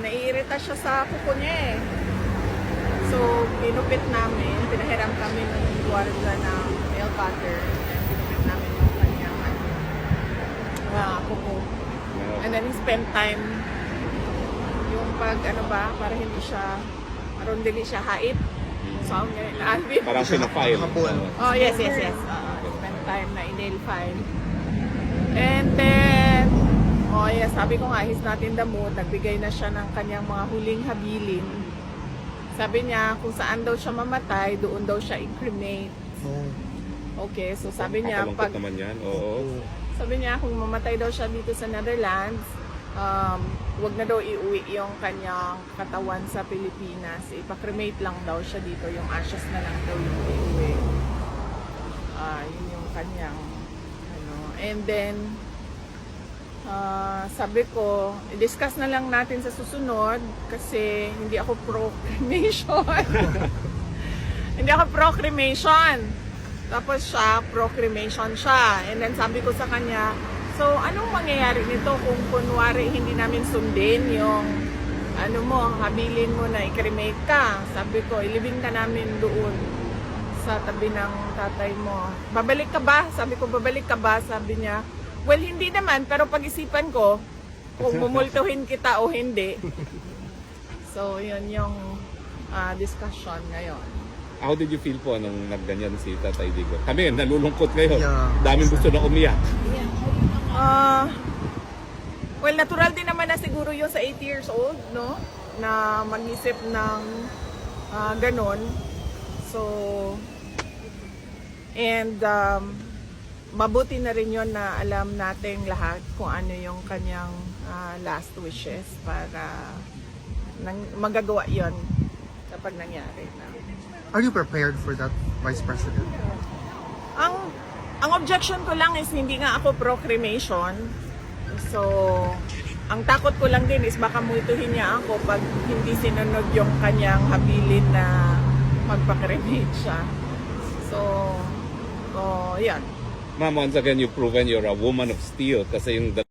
Naiirita siya sa kuko niya eh. So, pinupit namin, pinahiram kami ng guardia na nail cutter. And pinupit namin yung kanyang kuko. And then, spend time yung para hindi siya, dili siya hait. So, ang Alvin. Parang pinafile. Oh, yes. Spend time na i-nail file. And then, sabi ko nga, he's not in the mood. Nagbigay na siya ng kanyang mga huling habilin. Sabi niya, kung saan daw siya mamatay, doon daw siya i-cremate. Okay, so sabi niya, Kapalungkot naman yan. Oo. sabi niya, kung mamatay daw siya dito sa Netherlands, wag na daw iuwi yung kanyang katawan sa Pilipinas. Ipa-cremate lang daw siya dito. Yung ashes na lang daw yung iuwi. Yun yung kanyang And then, sabi ko, i-discuss na lang natin sa susunod kasi hindi ako pro-cremation. Hindi ako pro-cremation. Tapos siya, pro-cremation siya. And then sabi ko sa kanya, so anong mangyayari nito kung kunwari hindi namin sundin yung habilin mo na i-cremate ka? Sabi ko, ilibing ka namin doon sa tabi ng tatay mo. Babalik ka ba? Sabi ko, babalik ka ba? Sabi niya, well, hindi naman, pero pag-isipan ko kung mumultuhin kita o hindi. So, yun yung discussion ngayon. How did you feel po nung nagganyan si Tatay Digo? Kami, nalulungkot ngayon. Yeah. Daming gusto na umiyak. Well, natural din naman na siguro yun sa 8 years old, no? Na mag-isip ng ganon. So, and mabuti na rin yun na alam nating lahat kung ano yung kanyang last wishes para magagawa yun kapag nangyari na. Are you prepared for that, Vice President? Ang objection ko lang is hindi nga ako pro-cremation. So, ang takot ko lang din is baka multuhin niya ako pag hindi sinunod yung kanyang habilin na magpa-cremate siya. So, yan. Ma'am, once again, you've proven you're a woman of steel kasi yung